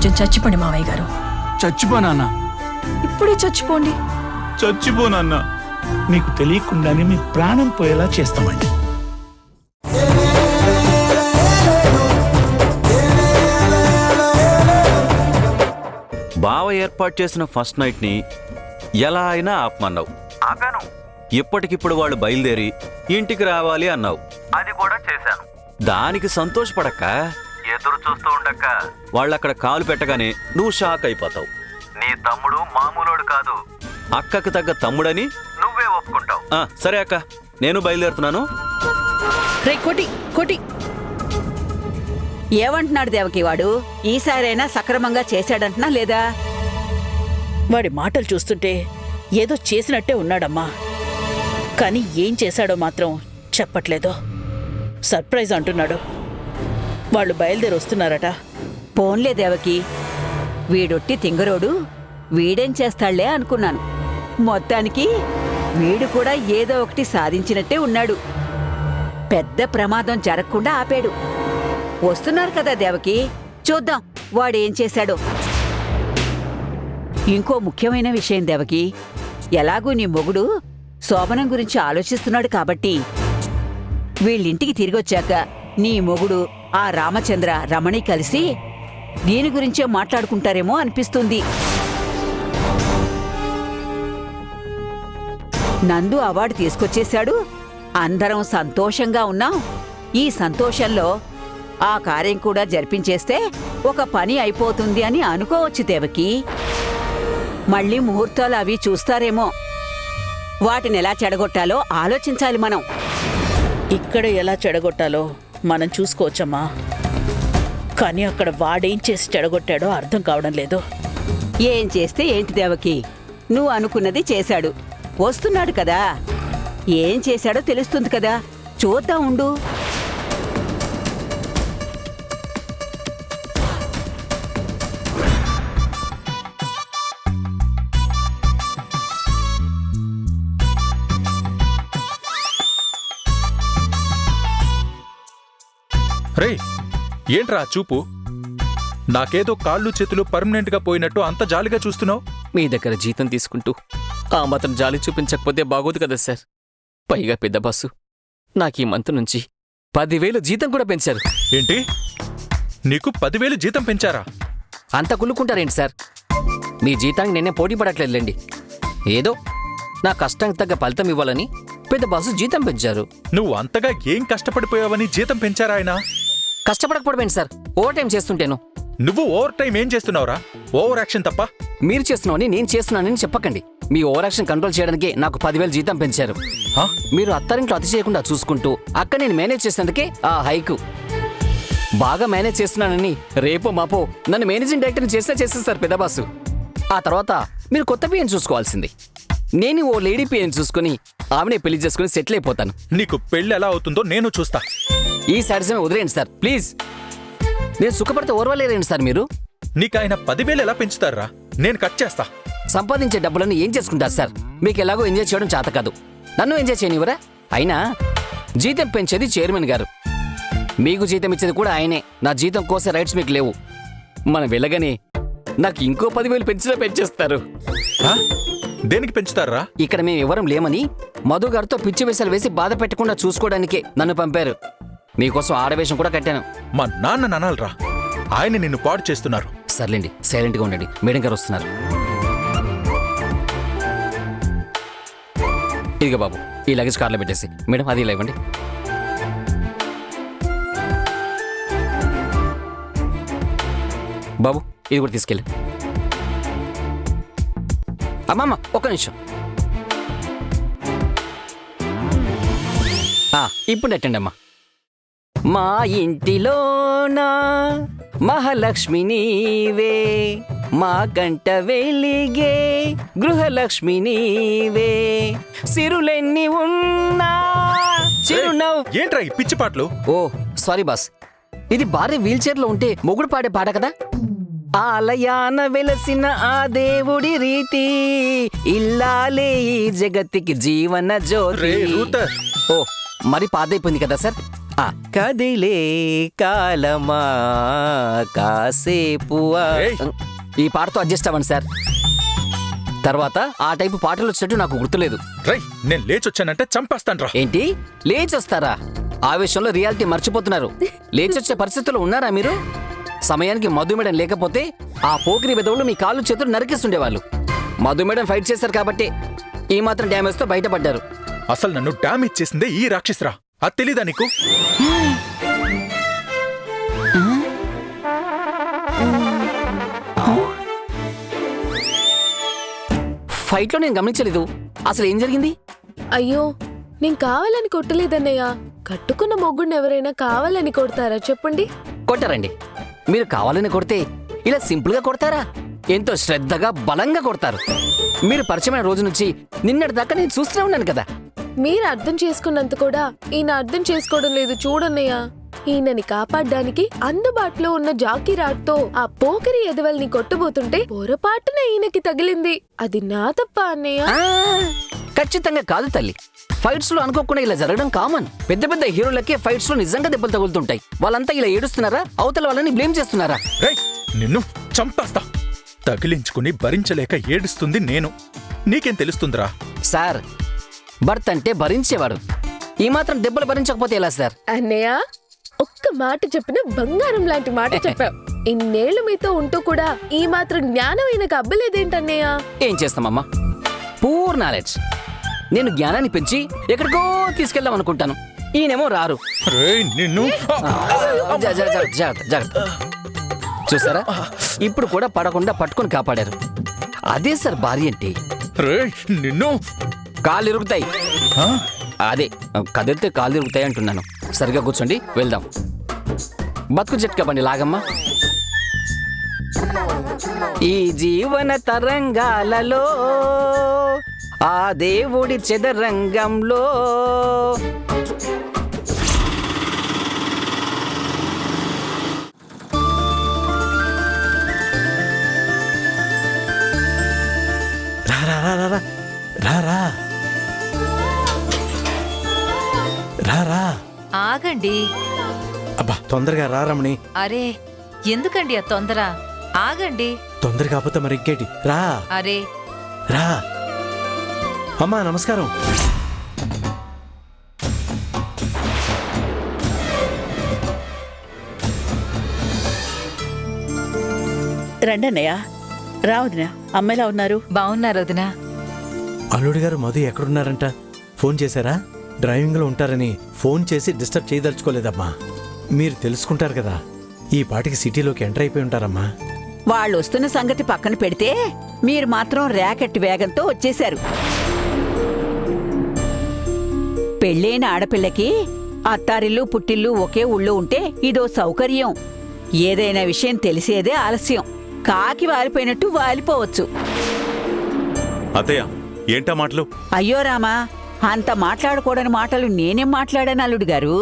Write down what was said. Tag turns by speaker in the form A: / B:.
A: కొంచెం చచ్చిపోండి మావయ్య గారు.
B: చచ్చిపోనాన్నా?
A: ఇప్పుడే చచ్చిపోండి.
B: చచ్చిపోనన్నా. మీకు తెలియకుండానే మీ ప్రాణం పోయేలా చేస్తామండి.
C: బావ ఏర్పాటు చేసిన ఫస్ట్ నైట్ ని ఎలా అయినా ఆపమన్నావు. ఆపాను. ఇప్పటికిప్పుడు వాళ్ళు బయలుదేరి ఇంటికి రావాలి అన్నావు. అది కూడా చేశాను. దానికి సంతోషపడక్క, ఎదురు చూస్తూ ఉండక్క, వాళ్ళక్కడ కాలు పెట్టగానే నువ్వు షాక్ అయిపోతావు. నీ తమ్ముడు మామూలోడు కాదు, అక్కకు తగ్గ తమ్ముడని నువ్వే ఒప్పుకుంటావు. సరే అక్క, నేను బయలుదేరుతున్నాను.
D: ఏమంటున్నాడు దేవకి వాడు? ఈసారైనా సక్రమంగా చేశాడంటున్నా లేదా?
E: వాడి మాటలు చూస్తుంటే ఏదో చేసినట్టే ఉన్నాడమ్మా, కానీ ఏం చేశాడో మాత్రం చెప్పట్లేదు. సర్ప్రైజ్ అంటున్నాడు. వాళ్ళు బయలుదేరి వస్తున్నారట.
D: పోన్లే దేవకి, వీడొట్టి తింగరోడు, వీడేం చేస్తాళ్లే అనుకున్నాను. మొత్తానికి వీడు కూడా ఏదో ఒకటి సాధించినట్టే ఉన్నాడు. పెద్ద ప్రమాదం జరగకుండా ఆపాడు. వస్తున్నారు కదా దేవకి, చూద్దాం వాడేం చేశాడో. ఇంకో ముఖ్యమైన విషయం దేవకి, ఎలాగూ నీ మొగుడు శోభనం గురించి ఆలోచిస్తున్నాడు కాబట్టి వీళ్ళింటికి తిరిగొచ్చాక నీ మొగుడు ఆ రామచంద్ర రమణి కలిసి దీని గురించే మాట్లాడుకుంటారేమో అనిపిస్తుంది. నందు అవార్డు తీసుకొచ్చేశాడు, అందరం సంతోషంగా ఉన్నాం. ఈ సంతోషంలో ఆ కార్యం కూడా జరిపించేస్తే ఒక పని అయిపోతుంది అని అనుకోవచ్చు దేవకి. మళ్ళీ ముహూర్తాలు అవి చూస్తారేమో. వాటిని ఎలా చెడగొట్టాలో ఆలోచించాలి మనం.
E: ఇక్కడ ఎలా చెడగొట్టాలో మనం చూసుకోవచ్చమ్మా, కానీ అక్కడ వాడేం చేసి చెడగొట్టాడో అర్థం కావడం లేదు.
D: ఏం చేస్తే ఏంటి దేవకి, నువ్వు అనుకున్నది చేశాడు, వస్తున్నాడు కదా. ఏం చేశాడో తెలుస్తుంది కదా, చూద్దాం ఉండు.
F: రే, ఏంట్రా చూపు? నాకేదో కాళ్ళు చేతులు పర్మనెంట్ గా పోయినట్టు అంత జాలిగా చూస్తున్నావు.
G: మీ దగ్గర జీతం తీసుకుంటూ ఆ మాత్రం జాలి చూపించకపోతే బాగోదు కదా సార్. పైగా పెద్ద బాసు నాకు ఈ మంత్ నుంచి 10,000 జీతం కూడా పెంచారు.
F: ఏంటి, నీకు 10,000 జీతం పెంచారా?
G: అంత కుళ్ళుకుంటారేంటి సార్? మీ జీతానికి నేనే పోటీ పడట్లేదులేండి. ఏదో నా కష్టానికి తగ్గ ఫలితం ఇవ్వాలని పెద్ద బాసు జీతం పెంచారు.
F: నువ్వు అంతగా ఏం కష్టపడిపోయావని జీతం పెంచారా ఆయన?
G: కష్టపడకపోవడం సార్, ఓవర్ టైం చేస్తుంటేను.
F: నువ్వు ఓవర్ టైం ఏం చేస్తున్నావురా? ఓవర్ యాక్షన్ తప్ప.
G: మీరు చేస్తున్నావని నేను చేస్తున్నానని చెప్పకండి. మీ ఓవర్ యాక్షన్ కంట్రోల్ చేయడానికి నాకు 10,000 జీతం పెంచారు. మీరు అత్తారింట్లో అతి చేయకుండా చూసుకుంటూ అక్కడ నేను మేనేజ్ చేసినందుకే ఆ హైకు. బాగా మేనేజ్ చేస్తున్నానని రేపో మాపో నన్ను మేనేజింగ్ డైరెక్టర్ని చేసేస్తారు పెద్ద బాసు. ఆ తర్వాత మీరు కొత్త పిఎన్ చూసుకోవాల్సింది. నేను ఓ లేడీ పిఎన్ చూసుకుని ఆమెనే పెళ్లి చేసుకుని సెటిల్ అయిపోతాను.
F: నీకు పెళ్లి ఎలా అవుతుందో నేను చూస్తా.
G: ఈ సాటిస్ఫై వదిలేండి సార్ ప్లీజ్. నేను సుఖపడితే ఓర్వలేరేంటి సార్ మీరు?
F: నీకు ఆయన 10,000 ఎలా పెంచుతారా? నేను కట్ చేస్తా.
G: సంపాదించే డబ్బులను ఏం చేసుకుంటారు సార్? మీకు ఎలాగో ఎంజాయ్ చేయడం చేత కాదు, నన్ను ఎంజాయ్ చేయనివరా? అయినా జీతం పెంచేది చైర్మన్ గారు, మీకు జీతం ఇచ్చేది కూడా ఆయనే. నా జీతం కోసే రైట్స్ మీకు లేవు. మనం వెళ్ళగానే నాకు ఇంకో 10,000 పెంచేస్తారు.
F: దేనికి పెంచుతారా?
G: ఇక్కడ మేము ఎవరం లేమని మధు గారితో పిచ్చి వేషాలు వేసి బాధ పెట్టకుండా చూసుకోవడానికే నన్ను పంపారు. మీకోసం ఆడవేషం కూడా కట్టాను.
F: మా నాన్న అనాలరా, ఆయన నిన్ను పాడు చేస్తున్నారు.
G: సర్లేండి, సైలెంట్గా ఉండండి, మేడం గారు వస్తున్నారు. ఇదిగో బాబు, ఈ లగేజ్ కార్లో పెట్టేసి. మేడం అది ఇలా ఇవ్వండి. బాబు ఇది కూడా తీసుకెళ్ళి. అమ్మమ్మ ఒక్క నిమిషం. ఇప్పుడు నెట్టండి అమ్మా. మా ఇంటిలోన మహాలక్ష్మి నీవే, మా గంట వెలిగే గృహలక్ష్మి నీవే, సిరులెన్ని ఉన్నా చిరునవ్వు.
F: ఏంట్రా ఈ పిచ్చి పాటలు?
G: ఓ సారీ బాస్, ఇది భార్య వీల్ చైర్ లో ఉంటే మొగుడు పాడే పాట కదా. ఆలయాన వెలసిన ఆ దేవుడి రీతి, ఇల్లాలే ఈ జగత్తికి జీవన జ్యోతి. ఓ మరి పాదైపోయింది కదా సార్, కదిలే కాలమా కాసేపు
F: ఏయ్.
G: ఈ పాటతో అడ్జస్ట్ అవ్వండి సార్. తర్వాత ఆ టైపు పాటలు వచ్చినట్టు నాకు గుర్తులేదు.
F: రై నేను లేచొచ్చానంటే చంపేస్తాను.
G: ఏంటి లేచొస్తారా? ఆవేశంలో రియాలిటీ మర్చిపోతున్నారు. లేచొచ్చే పరిస్థితుల్లో ఉన్నారా మీరు? సమయానికి మధు మేడం లేకపోతే ఆ పోకిరి విధవులు మీ కాళ్ళు చేతులు నరికిస్తుండేవాళ్ళు. మధు మేడం ఫైట్ చేశారు కాబట్టి ఈ మాత్రం డ్యామేజ్ తో బయటపడ్డారు.
F: అసలు నన్ను డామేజ్ చేసిందే ఈ రాక్షసురా. అది తెలీదా నీకు?
G: ఫైట్ లో నేను గమనించలేదు. అసలు ఏం జరిగింది?
H: అయ్యో నేను కావాలని కొట్టలేదన్నయ్య. కట్టుకున్న మొగ్గుడిని ఎవరైనా కావాలని కొడతారా చెప్పండి?
G: కొట్టారండి. మీరు కావాలని కొడితే ఇలా సింపుల్ గా కొడతారా? ఎంతో శ్రద్ధగా బలంగా కొడతారు. మీరు పరిచయమైన రోజు నుంచి నిన్నటి దాకా నేను చూస్తూనే ఉన్నాను కదా.
H: మీరు అర్థం చేసుకున్నంత కూడా ఈయన అర్థం చేసుకోవడం లేదు చూడన్నయ్య. ఈయనని కాపాడ్డానికి అందుబాటులో ఉన్న జాకీ రాడ్తో ఆ పోకరి ఎదవల్ని కొట్టబోతుంటే పొరపాటున ఈయనకి తగిలింది. అది నా తప్ప అన్నయ్య?
G: ఆ, ఖచ్చితంగా కాదు తల్లి. ఫైట్స్ లో అనుకోకుండా ఇలా జరగడం కామన్. పెద్ద పెద్ద హీరోలకే ఫైట్స్ లో నిజంగా దెబ్బలు తగులుతుంటాయి. వాళ్ళంతా ఇలా ఏడుస్తున్నారా? అవతల వాళ్ళని బ్లేమ్ చేస్తున్నారా?
F: రై నిన్ను చంపేస్తా. తగిలించుకుని భరించలేక ఏడుస్తుంది నేను. నీకేం తెలుస్తుందిరా?
G: సార్, భర్త అంటే భరించేవాడు. ఈ మాత్రం దెబ్బలు భరించకపోతే ఎలా సార్?
H: అన్నయ్య ఒక్క మాట చెప్పిన బంగారం లాంటి మాట చెప్పావు. ఇన్నేళ్లు మీతో ఉంటూ కూడా ఈ మాత్రం జ్ఞానం ఈయనకు అబ్బలేదేంటన్నయ్య?
G: ఏం చేస్తామమ్మా, పూర్ నాలెడ్జ్. నేను జ్ఞానాన్ని పెంచి ఎక్కడికో తీసుకెళ్దాం అనుకుంటాను. ఈయనేమో రారు.
F: రేయ్ నిన్ను
G: జాగ్రత్త. చూసారా, ఇప్పుడు కూడా పడకుండా పట్టుకొని కాపాడారు. అదే సార్ భార్య అంటే.
F: రేయ్ నిన్ను
G: కాళ్ళు ఇరుగుతాయి. అదే కదిలితే కాళ్ళు ఇరుగుతాయి అంటున్నాను. సరిగా కూర్చోండి, వెళ్దాం. బతుకు జట్కా బండి లాగమ్మా. ఈ జీవన తరంగాలలో ఆ దేవుడి చదరంగంలో
I: రారా.
A: ఆగండి.
I: అబ్బా తొందరగా రారమణి.
A: అరే ఎందుకండి ఆ తొందర? ఆగండి.
I: తొందర కాకపోతే మరి ఇంకేంటి? రా
A: అరే
I: రా. అమ్మా నమస్కారం.
E: రండన్నయ్య. రావదినా, అమ్మాయిలా ఉన్నారు?
A: బాగున్నారు వదినా.
I: అల్లుడి గారు మధు ఎక్కడున్నారంట? ఫోన్ చేశారా? డ్రైవింగ్ లో ఉంటారని ఫోన్ చేసి డిస్టర్బ్ చేయదలుచుకోలేదమ్మా. మీరు తెలుసుకుంటారు కదా, ఈ పాటికి సిటీలోకి ఎంటర్ అయిపోయి ఉంటారమ్మా.
D: వాళ్ళు వస్తున్న సంగతి పక్కన పెడితే మీరు మాత్రం ర్యాకెట్ వేగంతో వచ్చేశారు. పెళ్ళైన ఆడపిల్లకి అత్తారిల్లు పుట్టిల్లు ఒకే ఊళ్ళో ఉంటే ఇదో సౌకర్యం. ఏదైనా విషయం తెలిసేదే ఆలస్యం. కాకి వాలిపోయినట్టు వాలిపోవచ్చు.
J: అత్తయ్య ఏంటా మాటలు?
D: అయ్యో రామా, అంత మాట్లాడకూడని మాటలు నేనేం మాట్లాడాను అల్లుడు గారు?